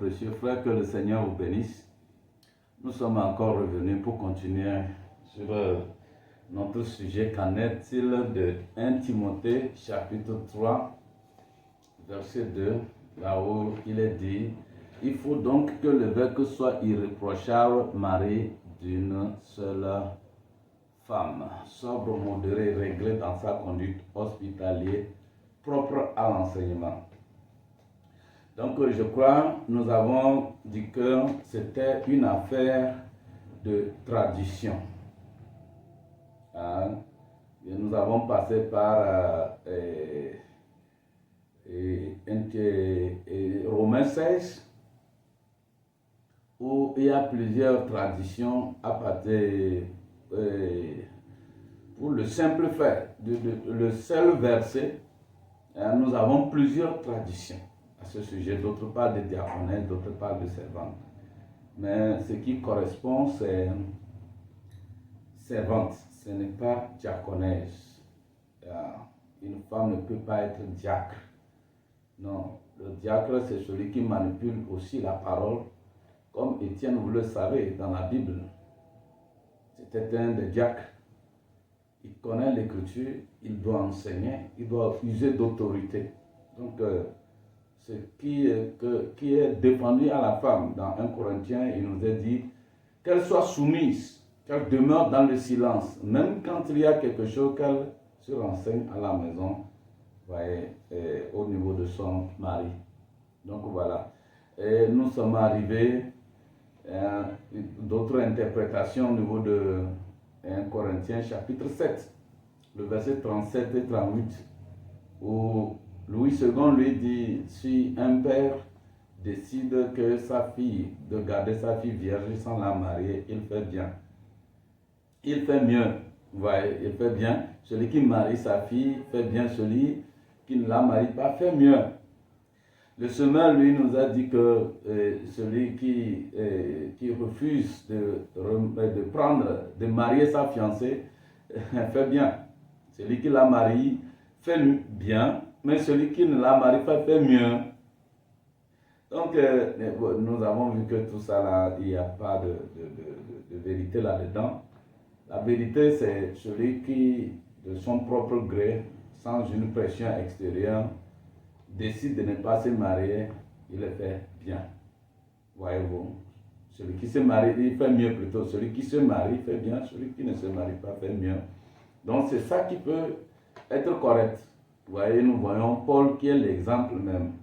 précieux frères, que le Seigneur vous bénisse. Nous sommes encore revenus pour continuer sur notre sujet. Qu'en est-il de 1 Timothée chapitre 3, verset 2, là où il est dit: il faut donc que l'évêque soit irréprochable, mari d'une seule femme, sobre, modéré, réglé dans sa conduite, hospitalier, propre à l'enseignement. Donc je crois, nous avons dit que c'était une affaire de tradition. Et nous avons passé par Romains 16, où il y a plusieurs traditions à partir pour le simple fait, le seul verset, nous avons plusieurs traditions à ce sujet. D'autres parlent de diaconesse, d'autres parlent de servante. Mais ce qui correspond, c'est servante, ce n'est pas diaconesse. Une femme ne peut pas être diacre. Non, le diacre, c'est celui qui manipule aussi la parole, comme Étienne, vous le savez, dans la Bible. C'était un des diacres. Il connaît l'écriture, il doit enseigner, il doit user d'autorité. Donc, ce qui est défendu à la femme, dans 1 Corinthiens, il nous est dit qu'elle soit soumise, qu'elle demeure dans le silence, même quand il y a quelque chose qu'elle se renseigne à la maison, voyez, au niveau de son mari. Donc voilà. Et nous sommes arrivés à d'autres interprétations au niveau de 1 Corinthiens chapitre 7, le verset 37 et 38, où Louis II lui dit: si un père décide que sa fille, de garder sa fille vierge sans la marier, il fait bien. Il fait mieux. Vous voyez, il fait bien. Celui qui marie sa fille fait bien. Celui qui ne la marie pas fait mieux. Le semeur, lui, nous a dit que celui qui refuse de marier sa fiancée fait bien. Celui qui la marie fait bien, mais celui qui ne la marie pas fait mieux. Donc, nous avons vu que tout ça, là, il n'y a pas de vérité là-dedans. La vérité, c'est celui qui, de son propre gré, sans une pression extérieure, décide de ne pas se marier, il le fait bien. Voyez-vous, celui qui se marie, il fait mieux plutôt. Celui qui se marie fait bien, celui qui ne se marie pas fait mieux. Donc c'est ça qui peut être correct. Vous voyez, nous voyons Paul qui est l'exemple même.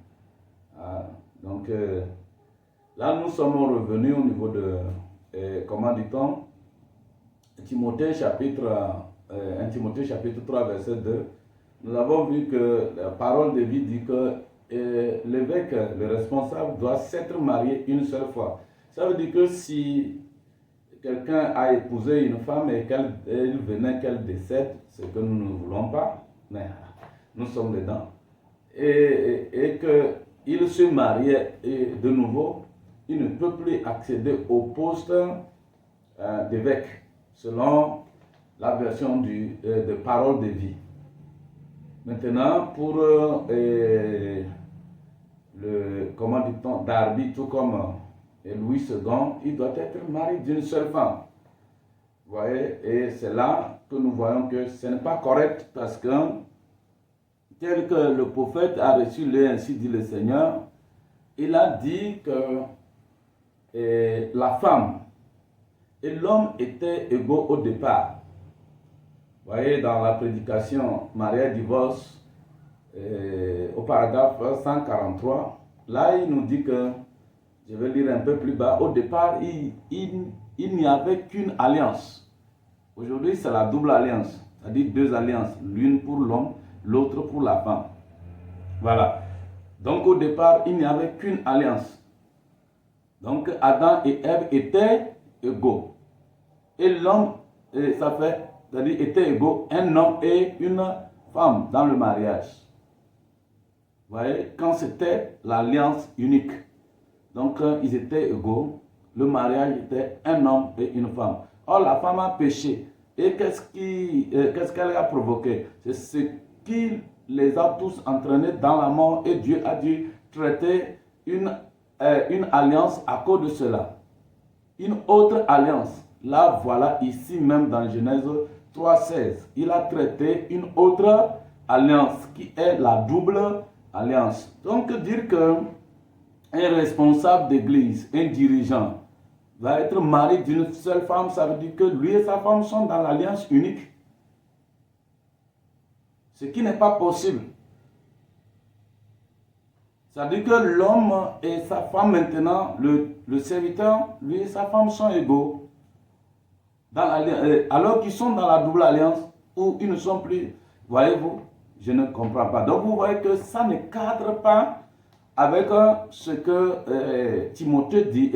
Donc là, nous sommes revenus au niveau de, comment dit-on, Timothée chapitre 1 Timothée chapitre 3, verset 2. Nous avons vu que la parole de vie dit que l'évêque, le responsable, doit s'être marié une seule fois. Ça veut dire que si quelqu'un a épousé une femme et qu'elle venait qu'elle décède, ce que nous ne voulons pas, mais nous sommes dedans, et qu'il se mariait de nouveau, il ne peut plus accéder au poste d'évêque, selon la version de parole de vie. Maintenant, pour comment dit-on, Darby, tout comme Louis II, il doit être marié d'une seule femme. Vous voyez, et c'est là que nous voyons que ce n'est pas correct, parce que tel que le prophète a reçu ainsi dit le Seigneur, il a dit que la femme et l'homme étaient égaux au départ. Vous voyez, dans la prédication mariage divorce, au paragraphe 143, là il nous dit que, je vais lire un peu plus bas, au départ il n'y avait qu'une alliance. Aujourd'hui c'est la double alliance, c'est-à-dire deux alliances, l'une pour l'homme, l'autre pour la femme. Voilà. Donc au départ il n'y avait qu'une alliance. Donc Adam et Ève étaient égaux. Et l'homme, c'est-à-dire étaient égaux, un homme et une femme dans le mariage. Vous voyez, quand c'était l'alliance unique. Donc ils étaient égaux, le mariage était un homme et une femme. Or la femme a péché. Et qu'est-ce qu'elle a provoqué? C'est ce qui les a tous entraînés dans la mort, et Dieu a dû traiter une alliance à cause de cela. Une autre alliance. Là, voilà, ici même dans Genèse 3,16. Il a traité une autre alliance qui est la double alliance. Donc, dire qu'un responsable d'église, un dirigeant, va être marié d'une seule femme, ça veut dire que lui et sa femme sont dans l'alliance unique. Ce qui n'est pas possible. Ça veut dire que l'homme et sa femme maintenant, le serviteur, lui et sa femme sont égaux. Alors qu'ils sont dans la double alliance, où ils ne sont plus. Voyez-vous, je ne comprends pas. Donc vous voyez que ça ne cadre pas avec ce que Timothée dit,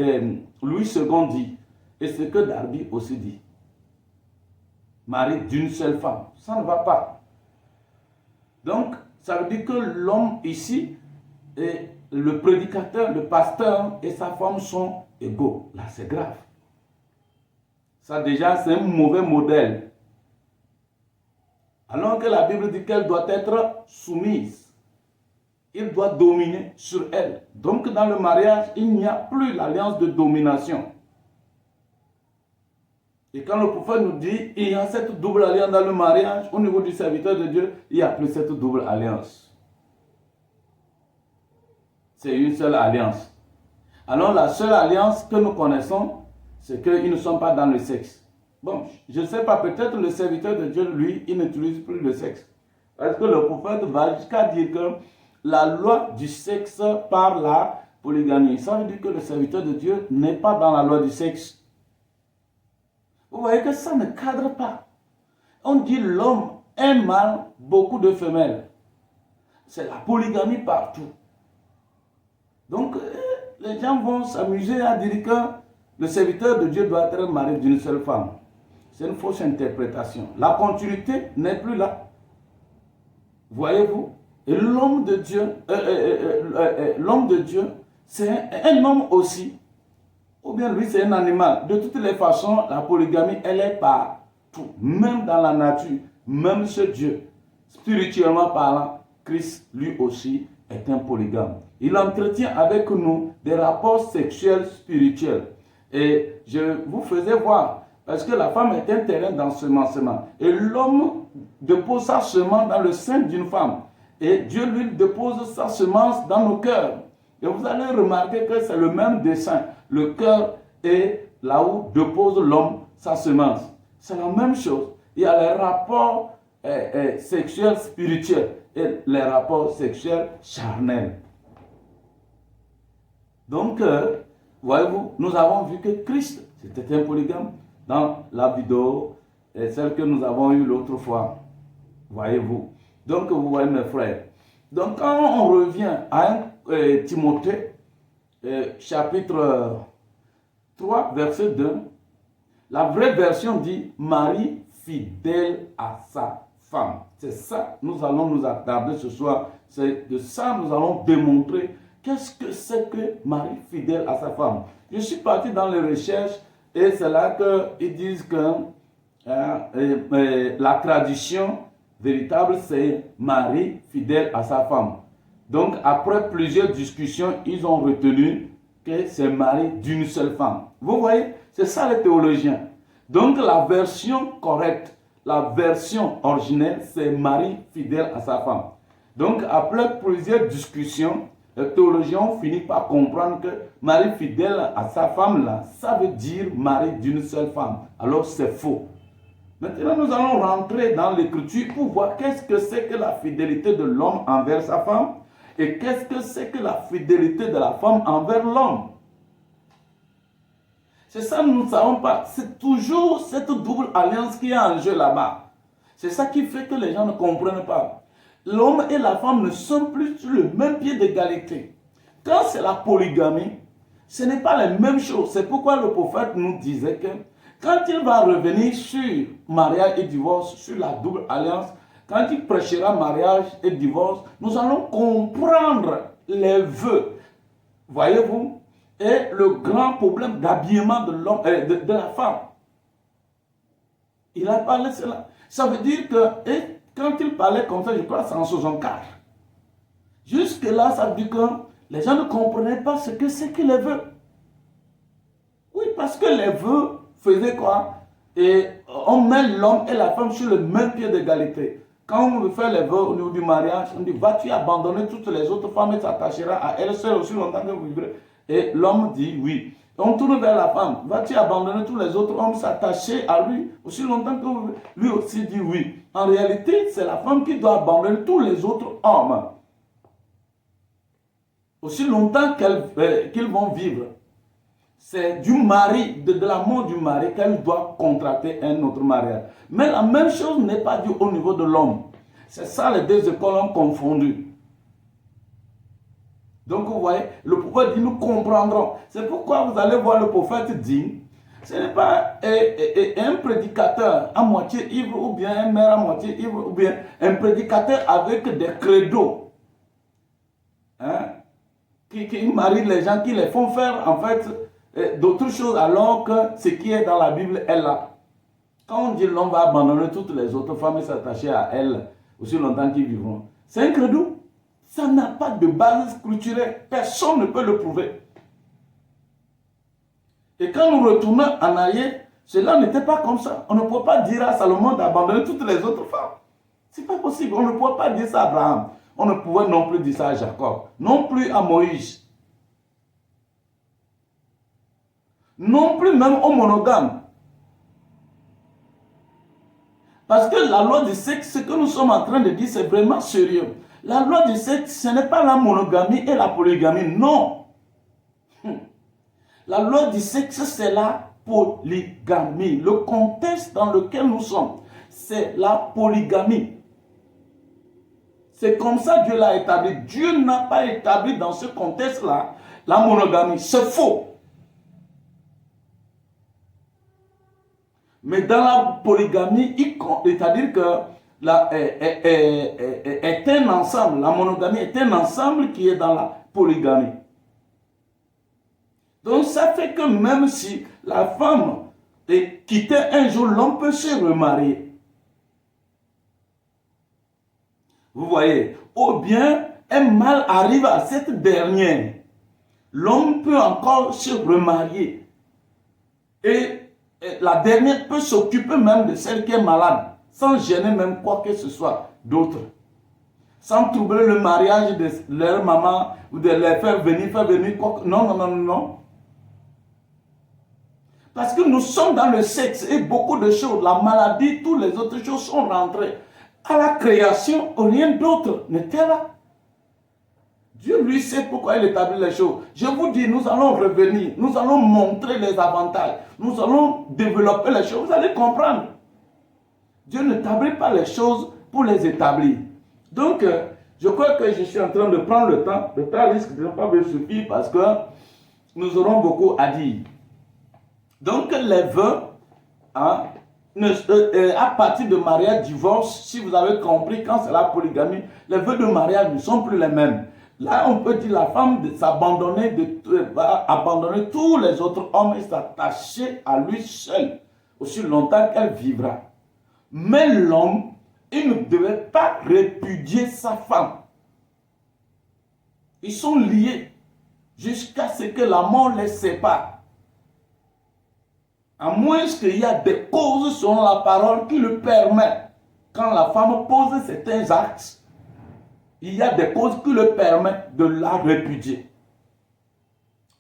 Louis II dit, et ce que Darby aussi dit. Mari d'une seule femme, ça ne va pas. Donc, ça veut dire que l'homme ici, et le prédicateur, le pasteur et sa femme sont égaux. Là, c'est grave. Ça déjà, c'est un mauvais modèle. Alors que la Bible dit qu'elle doit être soumise. Il doit dominer sur elle. Donc dans le mariage, il n'y a plus l'alliance de domination. Et quand le prophète nous dit, il y a cette double alliance dans le mariage, au niveau du serviteur de Dieu, il n'y a plus cette double alliance. C'est une seule alliance. Alors la seule alliance que nous connaissons, c'est qu'ils ne sont pas dans le sexe. Bon, je ne sais pas, peut-être le serviteur de Dieu, lui, il n'utilise plus le sexe. Parce que le prophète va jusqu'à dire que la loi du sexe par la polygamie. Ça veut dire que le serviteur de Dieu n'est pas dans la loi du sexe. Vous voyez que ça ne cadre pas. On dit l'homme, un mâle, beaucoup de femelles. C'est la polygamie partout. Donc, les gens vont s'amuser à dire que le serviteur de Dieu doit être marié d'une seule femme. C'est une fausse interprétation. La continuité n'est plus là. Voyez-vous? Et l'homme de Dieu, c'est un homme aussi. Ou bien lui, c'est un animal. De toutes les façons, la polygamie, elle est partout. Même dans la nature, même chez Dieu. Spirituellement parlant, Christ, lui aussi, est un polygame. Il entretient avec nous des rapports sexuels spirituels. Et je vous faisais voir, parce que la femme est un terrain d'ensemencement. Et l'homme dépose sa semence dans le sein d'une femme. Et Dieu lui dépose sa semence dans nos cœurs. Et vous allez remarquer que c'est le même dessin. Le cœur est là où dépose l'homme sa semence. C'est la même chose. Il y a les rapports sexuels spirituels et les rapports sexuels charnels. Donc, voyez-vous, nous avons vu que Christ, c'était un polygame dans la vidéo, celle que nous avons eue l'autre fois. Voyez-vous. Donc, vous voyez mes frères. Donc, quand on revient à Timothée, chapitre 3, verset 2, la vraie version dit « Marie fidèle à sa femme ». C'est ça, nous allons nous attarder ce soir. C'est de ça nous allons démontrer qu'est-ce que c'est que Marie fidèle à sa femme. Je suis parti dans les recherches et c'est là qu'ils disent que la tradition véritable, c'est Marie fidèle à sa femme. Donc, après plusieurs discussions, ils ont retenu que c'est Marie d'une seule femme. Vous voyez, c'est ça les théologiens. Donc, la version correcte, la version originelle, c'est Marie fidèle à sa femme. Donc, après plusieurs discussions, les théologiens ont fini par comprendre que Marie fidèle à sa femme, là, ça veut dire Marie d'une seule femme. Alors, c'est faux. Maintenant, nous allons rentrer dans l'écriture pour voir qu'est-ce que c'est que la fidélité de l'homme envers sa femme et qu'est-ce que c'est que la fidélité de la femme envers l'homme. C'est ça, nous ne savons pas. C'est toujours cette double alliance qui est en jeu là-bas. C'est ça qui fait que les gens ne comprennent pas. L'homme et la femme ne sont plus sur le même pied d'égalité. Quand c'est la polygamie, ce n'est pas la même chose. C'est pourquoi le prophète nous disait que quand il va revenir sur mariage et divorce, sur la double alliance, quand il prêchera mariage et divorce, nous allons comprendre les vœux. Voyez-vous? Et le grand problème d'habillement de l'homme, de la femme. Il a parlé de cela. Ça veut dire que, et quand il parlait comme ça, je crois que c'est en 64. Jusque là, ça veut dire que les gens ne comprenaient pas ce que c'est que les vœux. Oui, parce que les vœux faisaient quoi? Et on met l'homme et la femme sur le même pied d'égalité. Quand on veut faire les vœux au niveau du mariage, on dit, vas-tu abandonner toutes les autres femmes et t'attacheras à elle seule aussi longtemps que vous vivrez? Et l'homme dit oui. Et on tourne vers la femme, vas-tu abandonner tous les autres hommes, s'attacher à lui aussi longtemps que vous vivrez? Lui aussi dit oui. En réalité, c'est la femme qui doit abandonner tous les autres hommes aussi longtemps qu'ils vont vivre. C'est du mari, de l'amour du mari qu'elle doit contracter un autre mariage. Mais la même chose n'est pas due au niveau de l'homme. C'est ça les deux écoles ont confondu. Donc vous voyez, le prophète dit nous comprendrons. C'est pourquoi vous allez voir le prophète dit, ce n'est pas un prédicateur à moitié ivre ou bien un maire à moitié ivre ou bien un prédicateur avec des credos. Hein? Qui marie les gens, qui les font faire en fait d'autres choses alors que ce qui est dans la Bible est là. Quand on dit l'homme va abandonner toutes les autres femmes et s'attacher à elles aussi longtemps qu'ils vivront, c'est un credo. Ça n'a pas de base culturelle. Personne ne peut le prouver. Et quand nous retournons en arrière, cela n'était pas comme ça. On ne peut pas dire à Salomon d'abandonner toutes les autres femmes. Ce n'est pas possible. On ne peut pas dire ça à Abraham. On ne pouvait non plus dire ça à Jacob. Non plus à Moïse. Non plus même aux monogames. Parce que la loi du sexe, ce que nous sommes en train de dire, c'est vraiment sérieux. La loi du sexe, ce n'est pas la monogamie et la polygamie, non. La loi du sexe, c'est la polygamie. Le contexte dans lequel nous sommes, c'est la polygamie. C'est comme ça que Dieu l'a établi. Dieu n'a pas établi dans ce contexte-là la monogamie. C'est faux. Mais dans la polygamie, c'est-à-dire que est un ensemble. La monogamie est un ensemble qui est dans la polygamie. Donc ça fait que même si la femme est quittée un jour, l'homme peut se remarier. Vous voyez, ou bien un mal arrive à cette dernière. L'homme peut encore se remarier. Et la dernière peut s'occuper même de celle qui est malade, sans gêner même quoi que ce soit d'autre. Sans troubler le mariage de leur maman ou de les faire venir quoi que... Non, non, non, non. Parce que nous sommes dans le sexe et beaucoup de choses, la maladie, toutes les autres choses sont rentrées. À la création, rien d'autre n'était là. Dieu lui sait pourquoi il établit les choses. Je vous dis, nous allons revenir, nous allons montrer les avantages, nous allons développer les choses, vous allez comprendre. Dieu n'établit pas les choses pour les établir. Donc, je crois que je suis en train de prendre le temps risque de ne pas me suffire parce que nous aurons beaucoup à dire. Donc, les vœux, hein, à partir de mariage, divorce, si vous avez compris, quand c'est la polygamie, les vœux de mariage ne sont plus les mêmes. Là, on peut dire la femme va abandonner tous les autres hommes et s'attacher à lui seul, aussi longtemps qu'elle vivra. Mais l'homme, il ne devait pas répudier sa femme. Ils sont liés jusqu'à ce que la mort les sépare. À moins qu'il y ait des causes selon la parole qui le permettent. Quand la femme pose certains actes, il y a des causes qui le permettent de la répudier.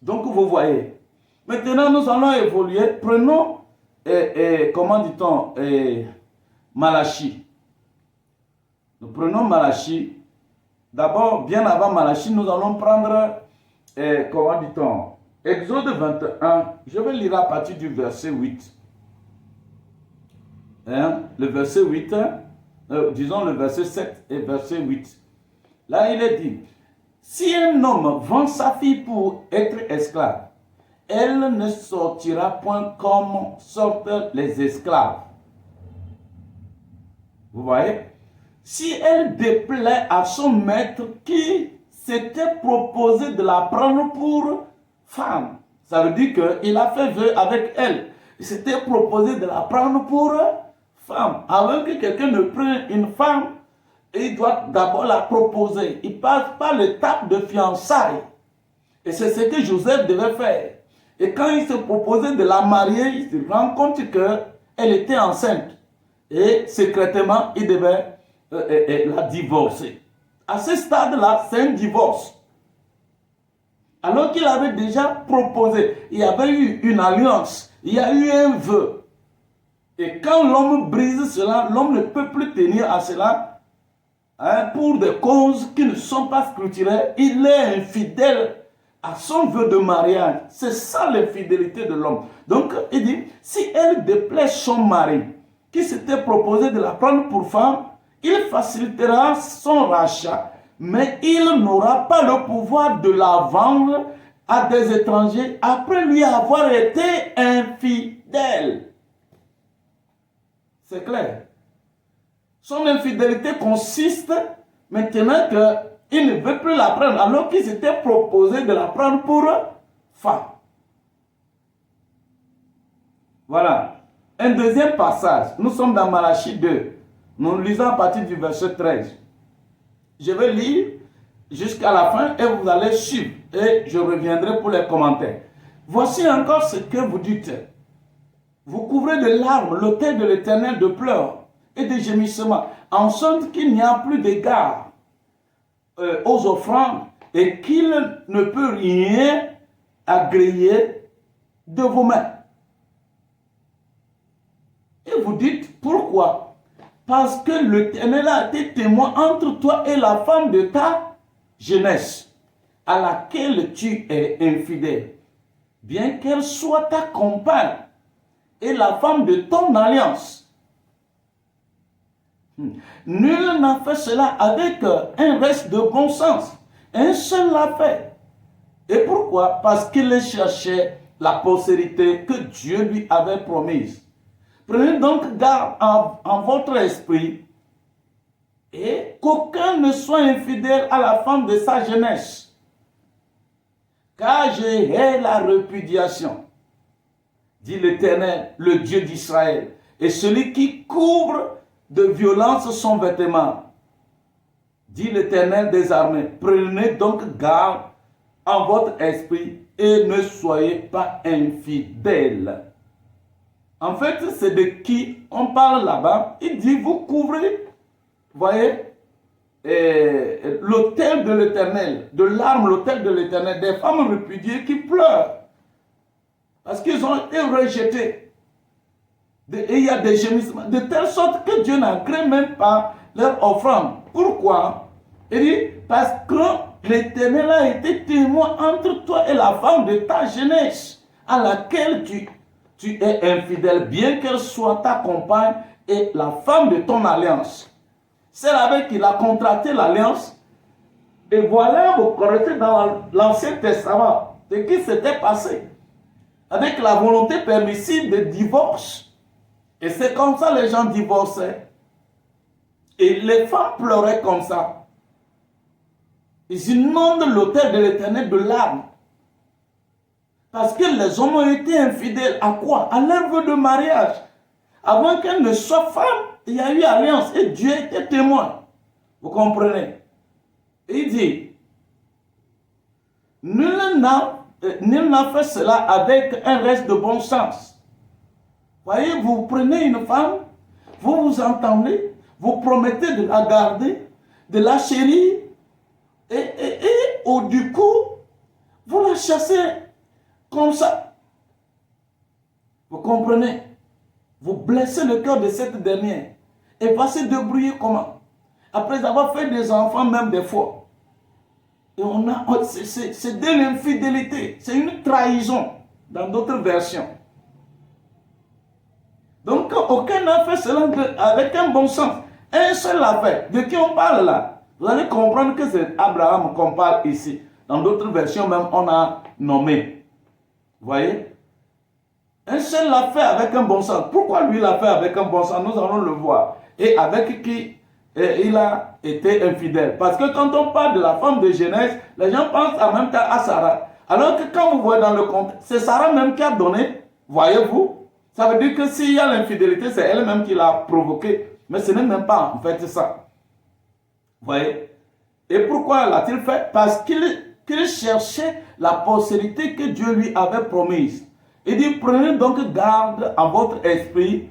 Donc vous voyez. Maintenant nous allons évoluer. Prenons, comment dit-on, Malachie. Nous prenons Malachie. D'abord, bien avant Malachie, nous allons prendre, comment dit-on, Exode 21, je vais lire à partir du verset 8. Hein? Le verset 8, disons le verset 7 et verset 8. Là, il est dit, si un homme vend sa fille pour être esclave, elle ne sortira point comme sortent les esclaves. Vous voyez? Si elle déplaît à son maître qui s'était proposé de la prendre pour femme, ça veut dire qu'il a fait vœu avec elle. Il s'était proposé de la prendre pour femme. Avant que quelqu'un ne prenne une femme, il doit d'abord la proposer. Il passe par l'étape de fiançailles. Et c'est ce que Joseph devait faire. Et quand il se proposait de la marier, il se rend compte qu'elle était enceinte. Et secrètement, il devait la divorcer. À ce stade-là, c'est un divorce. Alors qu'il avait déjà proposé, il y avait eu une alliance, il y a eu un vœu. Et quand l'homme brise cela, l'homme ne peut plus tenir à cela, hein, pour des causes qui ne sont pas scrupuleuses. Il est infidèle à son vœu de mariage. C'est ça l'infidélité de l'homme. Donc, il dit, si elle déplaît son mari, qui s'était proposé de la prendre pour femme, il facilitera son rachat, mais il n'aura pas le pouvoir de la vendre à des étrangers après lui avoir été infidèle. C'est clair. Son infidélité consiste maintenant qu'il ne veut plus la prendre, alors qu'il s'était proposé de la prendre pour femme. Voilà. Un deuxième passage. Nous sommes dans Malachie 2. Nous lisons à partir du verset 13. Je vais lire jusqu'à la fin et vous allez suivre. Et je reviendrai pour les commentaires. Voici encore ce que vous dites. Vous couvrez de larmes l'autel de l'Éternel de pleurs et de gémissements, en sorte qu'il n'y a plus d'égard aux offrandes et qu'il ne peut rien agréer de vos mains. Et vous dites, pourquoi? Parce que l'Éternel a été témoin entre toi et la femme de ta jeunesse, à laquelle tu es infidèle, bien qu'elle soit ta compagne et la femme de ton alliance. Nul n'a fait cela avec un reste de bon sens. Un seul l'a fait. Et pourquoi? Parce qu'il cherchait la postérité que Dieu lui avait promise. Prenez donc garde en votre esprit et qu'aucun ne soit infidèle à la femme de sa jeunesse. Car je hais la répudiation, dit l'Éternel, le Dieu d'Israël, et celui qui couvre de violence son vêtement, dit l'Éternel des armées. Prenez donc garde en votre esprit et ne soyez pas infidèles. En fait, c'est de qui on parle là-bas. Il dit, vous couvrez, voyez, l'autel de l'Éternel, de larmes, l'autel de l'Éternel, des femmes répudiées qui pleurent parce qu'ils ont été rejetés. Et il y a des gémissements, de telle sorte que Dieu n'agrée même pas leur offrande. Pourquoi? Il dit, parce que l'Éternel a été témoin entre toi et la femme de ta jeunesse, à laquelle tu es infidèle, bien qu'elle soit ta compagne et la femme de ton alliance. C'est avec qui il a contracté l'alliance. Et voilà, vous connaissez dans l'Ancien Testament ce qui s'était passé avec la volonté permissive de divorce. Et c'est comme ça que les gens divorçaient. Et les femmes pleuraient comme ça. Ils inondent l'autel de l'Éternel de larmes. Parce que les hommes ont été infidèles à quoi? À leur vœu de mariage. Avant qu'elle ne soit femme, il y a eu alliance et Dieu était témoin. Vous comprenez? Et il dit, nul n'a fait cela avec un reste de bon sens. Voyez, vous prenez une femme, vous vous entendez, vous promettez de la garder, de la chérir, et du coup, vous la chassez comme ça. Vous comprenez? Vous blessez le cœur de cette dernière. Et va se débrouiller comment? Après avoir fait des enfants, même des fois. Et c'est de l'infidélité. C'est une trahison dans d'autres versions. Donc, aucun n'a fait cela avec un bon sens. Un seul l'a fait. De qui on parle là? Vous allez comprendre que c'est Abraham qu'on parle ici. Dans d'autres versions même, on a nommé. Vous voyez? Un seul l'a fait avec un bon sens. Pourquoi lui l'a fait avec un bon sens? Nous allons le voir. Et avec qui il a été infidèle. Parce que quand on parle de la femme de Genèse, les gens pensent en même temps à Sarah. Alors que quand vous voyez dans le compte, c'est Sarah même qui a donné. Voyez-vous? Ça veut dire que s'il y a l'infidélité, c'est elle-même qui l'a provoqué. Mais ce n'est même pas en fait ça. Vous voyez? Et pourquoi l'a-t-il fait? Parce qu'il qu'il cherchait la postérité que Dieu lui avait promise. Il dit, prenez donc garde à votre esprit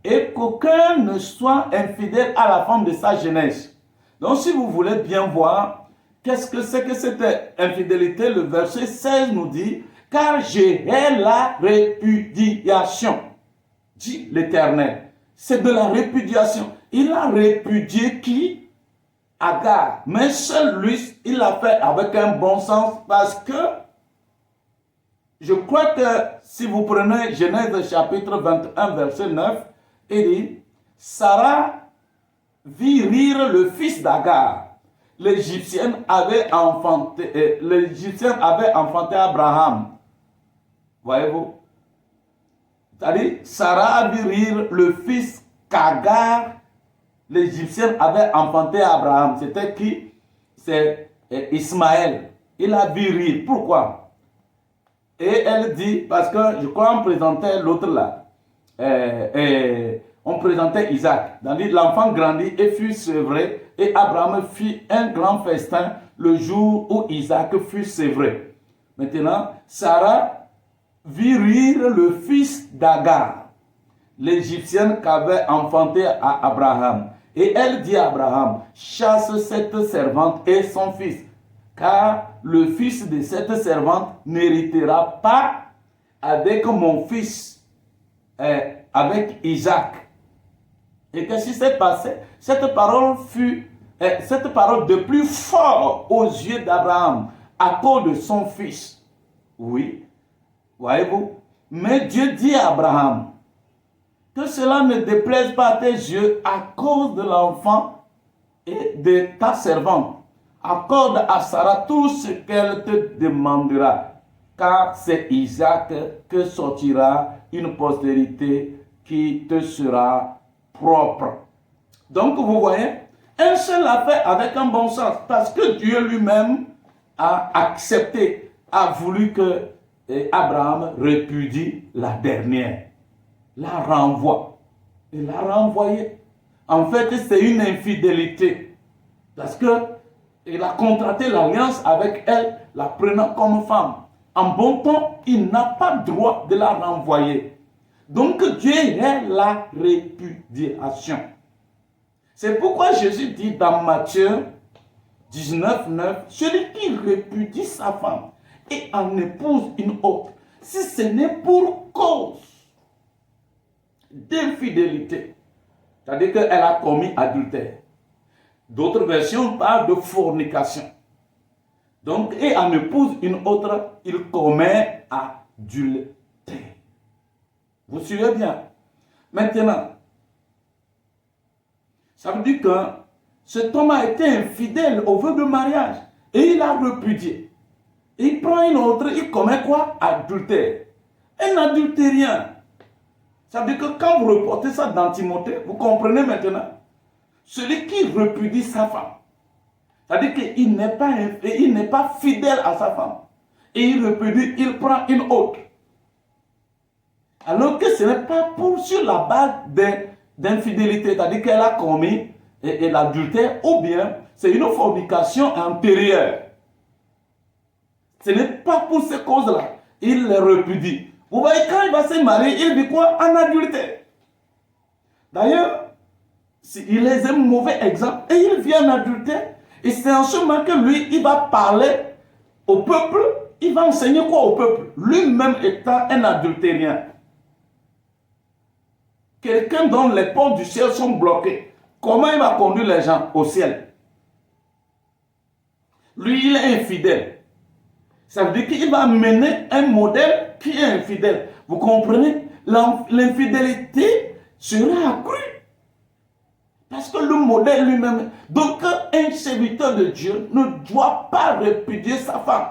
et qu'aucun ne soit infidèle à la femme de sa jeunesse. Donc si vous voulez bien voir, qu'est-ce que c'est que cette infidélité? Le verset 16 nous dit, car j'ai la répudiation, dit l'Éternel. C'est de la répudiation. Il a répudié qui? Agar. Mais seul lui, il l'a fait avec un bon sens parce que je crois que si vous prenez Genèse chapitre 21 verset 9, il dit, Sarah vit rire le fils d'Agar. L'Égyptienne avait enfanté Abraham. Voyez-vous? C'est-à-dire, Sarah a vu rire le fils qu'Agar, l'Égyptienne, avait enfanté Abraham. C'était qui? C'est Ismaël. Il a vu rire. Pourquoi? Et elle dit, parce que je crois qu'on présentait l'autre là. On présentait Isaac. L'enfant grandit et fut sevré. Et Abraham fit un grand festin le jour où Isaac fut sevré. Maintenant, Sarah vit rire le fils d'Agar, l'Égyptienne qu'avait enfanté à Abraham. Et elle dit à Abraham, chasse cette servante et son fils, car le fils de cette servante n'héritera pas avec mon fils, avec Isaac. Et qu'est-ce qui s'est passé? Cette parole de plus fort aux yeux d'Abraham à cause de son fils. Oui, voyez-vous. Mais Dieu dit à Abraham que cela ne déplaise pas à tes yeux à cause de l'enfant et de ta servante. Accorde à Sarah tout ce qu'elle te demandera, car c'est Isaac que sortira une postérité qui te sera propre. Donc vous voyez, un seul l'a fait avec un bon sens, parce que Dieu lui-même a accepté, a voulu que Abraham répudie la dernière, la renvoie. Il l'a renvoyée. En fait, c'est une infidélité, parce que il a contracté l'alliance avec elle, la prenant comme femme. En bon temps, il n'a pas le droit de la renvoyer. Donc Dieu est la répudiation. C'est pourquoi Jésus dit dans Matthieu 19, 9, celui qui répudie sa femme et en épouse une autre, si ce n'est pour cause d'infidélité, c'est-à-dire qu'elle a commis adultère. D'autres versions parlent de fornication. Donc, et en épouse une autre, il commet adultère. Vous suivez bien? Maintenant, ça veut dire que cet homme a été infidèle au vœu de mariage et il a repudié. Il prend une autre, il commet quoi? Adultère. Un adultérien. Ça veut dire que quand vous reportez ça dans Timothée, vous comprenez maintenant? Celui qui repudie sa femme, c'est-à-dire qu'il n'est pas fidèle à sa femme. Et il repudie, il prend une autre. Alors que ce n'est pas sur la base d'infidélité, c'est-à-dire qu'elle a commis l'adultère, ou bien c'est une fornication antérieure. Ce n'est pas pour ces causes-là. Il les repudie. Vous voyez, quand il va se marier, il dit quoi? En adultère. D'ailleurs, il est un mauvais exemple et il vient en adultère. Et c'est en ce moment que lui, il va parler au peuple. Il va enseigner quoi au peuple? Lui-même étant un adultérien. Quelqu'un dont les portes du ciel sont bloquées. Comment il va conduire les gens au ciel? Lui, il est infidèle. Ça veut dire qu'il va mener un modèle qui est infidèle. Vous comprenez? L'infidélité sera accrue. Parce que le modèle lui-même... Donc, un serviteur de Dieu ne doit pas répudier sa femme.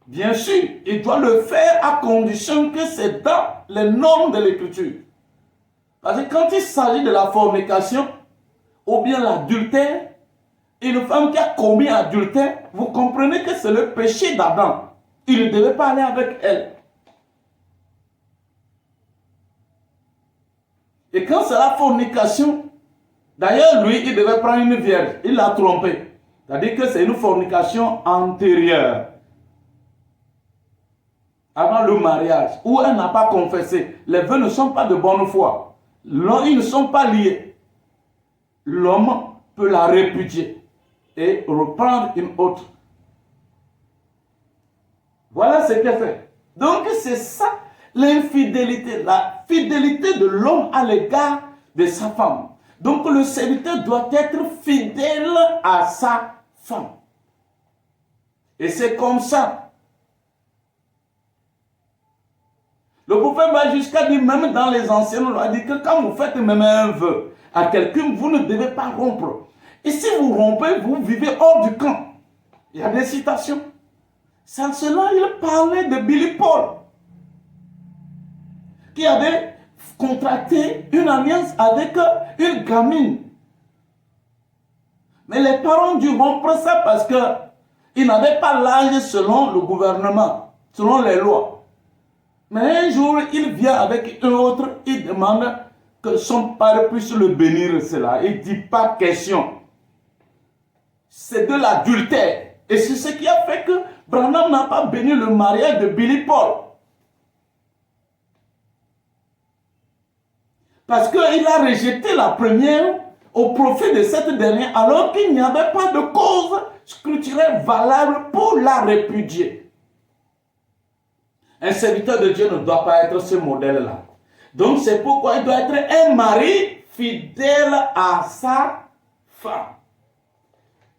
Bien sûr, il doit le faire à condition que c'est dans les normes de l'Écriture. Parce que quand il s'agit de la fornication, ou bien l'adultère, une femme qui a commis adultère, vous comprenez que c'est le péché d'Adam. Il ne devait pas aller avec elle. Et quand c'est la fornication, d'ailleurs, lui, il devait prendre une vierge. Il l'a trompée. C'est-à-dire que c'est une fornication antérieure, avant le mariage, où elle n'a pas confessé. Les vœux ne sont pas de bonne foi. Ils ne sont pas liés. L'homme peut la répudier et reprendre une autre. Voilà ce qu'elle fait. Donc c'est ça l'infidélité, la fidélité de l'homme à l'égard de sa femme. Donc le serviteur doit être fidèle à sa femme. Et c'est comme ça. Le prophète va jusqu'à dire, même dans les anciennes lois, dit que quand vous faites même un vœu à quelqu'un, vous ne devez pas rompre. Et si vous rompez, vous vivez hors du camp. Il y a des citations. Sans cela, il parlait de Billy Paul, qui avait contracté une alliance avec une gamine. Mais les parents ont dû rompre ça parce qu'ils n'avaient pas l'âge selon le gouvernement, selon les lois. Mais un jour, il vient avec un autre, il demande que son père puisse le bénir cela. Il ne dit pas question. C'est de l'adultère. Et c'est ce qui a fait que Branham n'a pas béni le mariage de Billy Paul. Parce qu'il a rejeté la première au profit de cette dernière, alors qu'il n'y avait pas de cause scripturelle valable pour la répudier. Un serviteur de Dieu ne doit pas être ce modèle-là. Donc c'est pourquoi il doit être un mari fidèle à sa femme.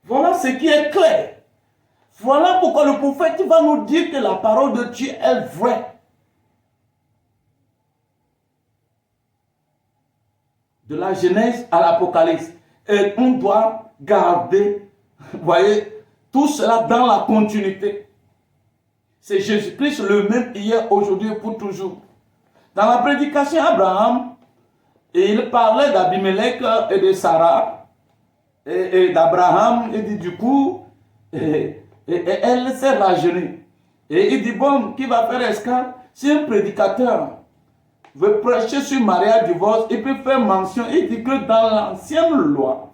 Voilà ce qui est clair. Voilà pourquoi le prophète va nous dire que la parole de Dieu est vraie. De la Genèse à l'Apocalypse. Et on doit garder, vous voyez, tout cela dans la continuité. C'est Jésus-Christ le même hier, aujourd'hui et pour toujours. Dans la prédication d'Abraham, il parlait d'Abimelech et de Sarah et d'Abraham. Il dit du coup, et elle s'est rajeunie. Et il dit, bon, qui va faire escale? Si un prédicateur veut prêcher sur mariage, divorce, il peut faire mention. Il dit que dans l'ancienne loi,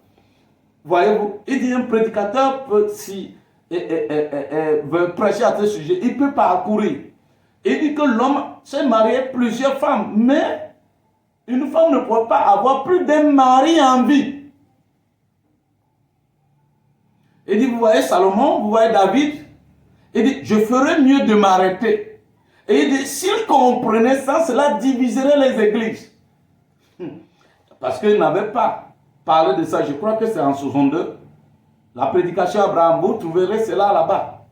voyez-vous, il dit un prédicateur peut, si veut prêcher à ce sujet, il peut parcourir. Il dit que l'homme s'est marié plusieurs femmes, mais une femme ne peut pas avoir plus d'un mari en vie. Il dit, vous voyez Salomon, vous voyez David, il dit, je ferais mieux de m'arrêter. Et il dit, s'il comprenait ça, cela diviserait les églises. Parce qu'il n'avait pas parlé de ça. Je crois que c'est en 62. La prédication d'Abraham, vous trouverez cela là-bas.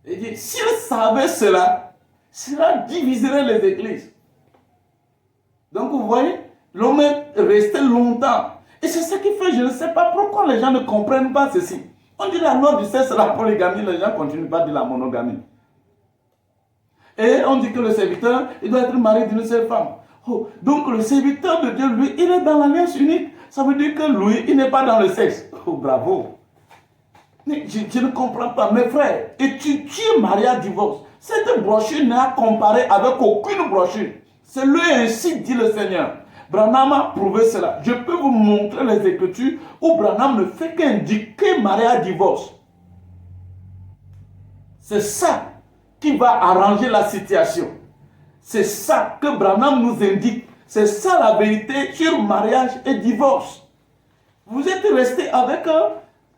Il dit, s'il savait cela, cela diviserait les églises. Donc vous voyez, l'homme est resté longtemps. Et c'est ce qui fait, je ne sais pas pourquoi les gens ne comprennent pas ceci. On dit la loi du sexe, c'est la polygamie, les gens continuent pas de dire la monogamie. Et on dit que le serviteur, il doit être marié d'une seule femme. Oh, donc le serviteur de Dieu, lui, il est dans l'alliance unique. Ça veut dire que lui, il n'est pas dans le sexe. Oh, bravo. Je ne comprends pas. Mes frères, et tu es marié à divorce. Cette brochure n'est à comparer avec aucune brochure. C'est lui ainsi, dit le Seigneur. Branham a prouvé cela. Je peux vous montrer les écritures où Branham ne fait qu'indiquer mariage à divorce. C'est ça qui va arranger la situation. C'est ça que Branham nous indique. C'est ça la vérité sur mariage et divorce. Vous êtes resté avec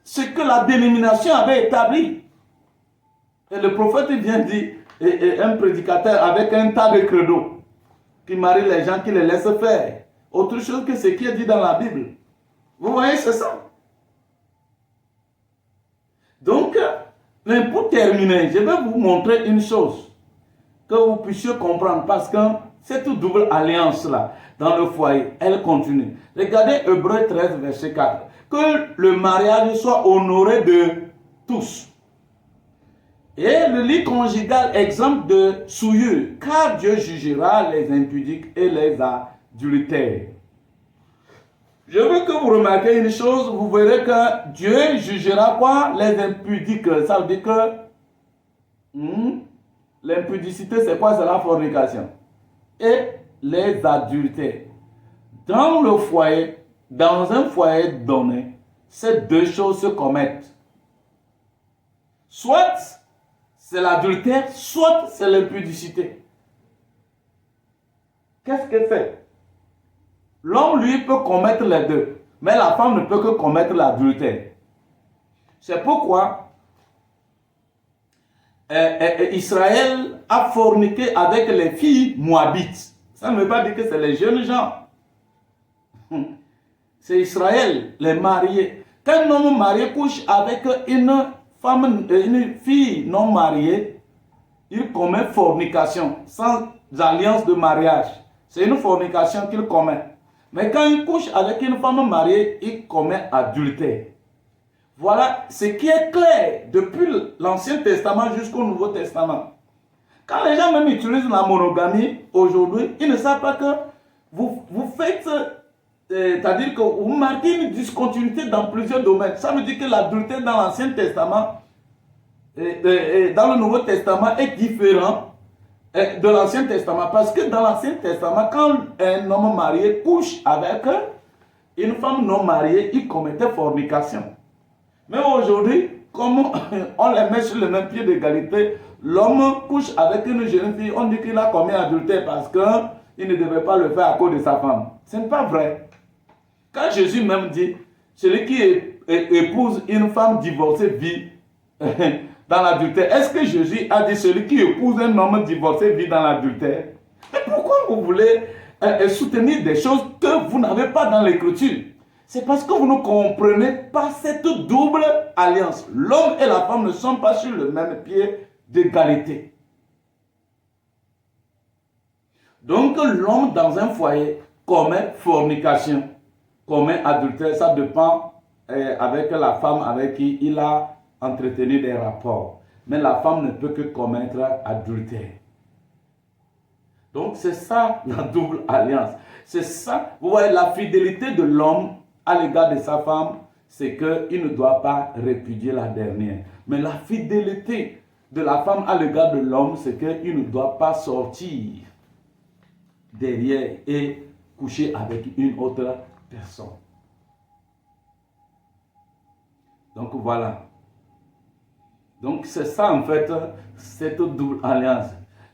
ce que la dénomination avait établi. Et le prophète vient dire, et un prédicateur avec un tas de credos qui marie les gens, qui les laisse faire. Autre chose que ce qui est dit dans la Bible. Vous voyez, c'est ça. Donc, mais pour terminer, je vais vous montrer une chose que vous puissiez comprendre, parce que cette double alliance-là, dans le foyer, elle continue. Regardez Hébreux 13, verset 4. Que le mariage soit honoré de tous. Et le lit conjugal, exemple de souillure, car Dieu jugera les impudiques et les adultères. Je veux que vous remarquiez une chose, vous verrez que Dieu jugera quoi? Les impudiques. Ça veut dire que l'impudicité, c'est quoi? C'est la fornication. Et les adultères. Dans le foyer, dans un foyer donné, ces deux choses se commettent. Soit c'est l'adultère, soit c'est l'impudicité. Qu'est-ce que c'est? L'homme, lui, peut commettre les deux, mais la femme ne peut que commettre l'adultère. C'est pourquoi Israël a forniqué avec les filles moabites. Ça ne veut pas dire que c'est les jeunes gens. C'est Israël, les mariés. Quand un homme marié couche avec une femme, une fille non mariée, il commet fornication sans alliance de mariage. C'est une fornication qu'il commet. Mais quand il couche avec une femme mariée, il commet adultère. Voilà ce qui est clair depuis l'Ancien Testament jusqu'au Nouveau Testament. Quand les gens même utilisent la monogamie aujourd'hui, ils ne savent pas que vous faites, c'est-à-dire que vous marquez une discontinuité dans plusieurs domaines. Ça veut dire que l'adultère dans l'Ancien Testament et dans le Nouveau Testament est différent de l'Ancien Testament. Parce que dans l'Ancien Testament, quand un homme marié couche avec une femme non mariée, il commettait fornication. Mais aujourd'hui, comme on les met sur le même pied d'égalité, l'homme couche avec une jeune fille, on dit qu'il a commis adultère parce qu'il ne devait pas le faire à cause de sa femme. Ce n'est pas vrai. Quand Jésus même dit, celui qui épouse une femme divorcée vit dans l'adultère, est-ce que Jésus a dit celui qui épouse un homme divorcé vit dans l'adultère? Mais pourquoi vous voulez soutenir des choses que vous n'avez pas dans l'Écriture? C'est parce que vous ne comprenez pas cette double alliance. L'homme et la femme ne sont pas sur le même pied d'égalité. Donc l'homme dans un foyer commet fornication, commet adultère, ça dépend avec la femme avec qui il a entretenu des rapports. Mais la femme ne peut que commettre adultère. Donc c'est ça la double alliance. C'est ça, vous voyez, la fidélité de l'homme à l'égard de sa femme, c'est qu'il ne doit pas répudier la dernière. Mais la fidélité de la femme à l'égard de l'homme, c'est qu'il ne doit pas sortir derrière et coucher avec une autre personne. Donc voilà. Donc c'est ça en fait, cette double alliance.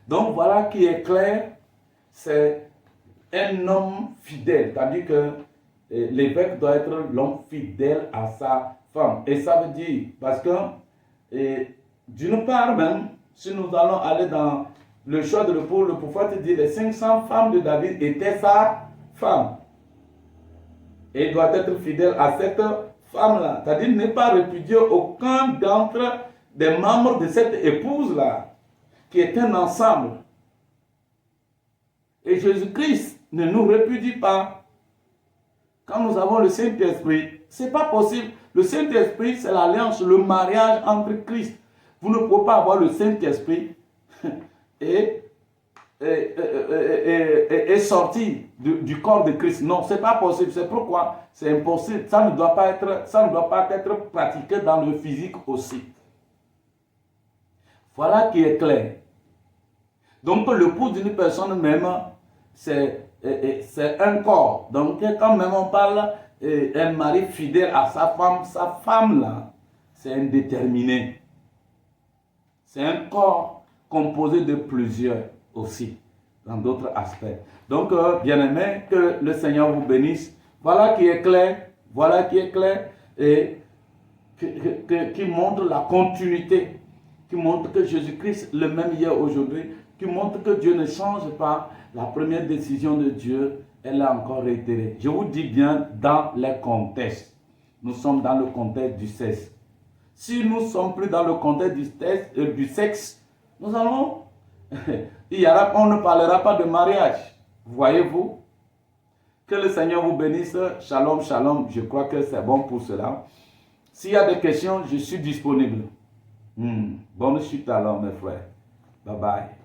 Donc voilà qui est clair, c'est un homme fidèle, c'est-à-dire que l'évêque doit être l'homme fidèle à sa femme. Et ça veut dire, parce que d'une part même, si nous allons aller dans le choix de l'époux, le prophète dit les 500 femmes de David étaient sa femme. Et il doit être fidèle à cette femme-là. C'est-à-dire ne pas répudier aucun d'entre des membres de cette épouse-là, qui est un ensemble. Et Jésus-Christ ne nous répudie pas. Quand nous avons le Saint-Esprit, ce n'est pas possible. Le Saint-Esprit, c'est l'alliance, le mariage entre Christ. Vous ne pouvez pas avoir le Saint-Esprit et sortir du corps de Christ. Non, ce n'est pas possible. C'est pourquoi c'est impossible. Ça ne doit pas être pratiqué dans le physique aussi. Voilà qui est clair. Donc, l'époux d'une personne même, c'est un corps. Donc, quand même on parle un mari fidèle à sa femme là, c'est indéterminé. C'est un corps composé de plusieurs aussi, dans d'autres aspects. Donc, bien-aimés, que le Seigneur vous bénisse. Voilà qui est clair, et qui montre la continuité, qui montre que Jésus-Christ, le même hier, aujourd'hui, qui montre que Dieu ne change pas. La première décision de Dieu, elle est encore réitérée. Je vous dis bien dans les contextes. Nous sommes dans le contexte du sexe. Si nous ne sommes plus dans le contexte du sexe, nous allons... on ne parlera pas de mariage. Voyez-vous? Que le Seigneur vous bénisse. Shalom, shalom. Je crois que c'est bon pour cela. S'il y a des questions, je suis disponible. Bonne chute alors, mes frères. Bye bye.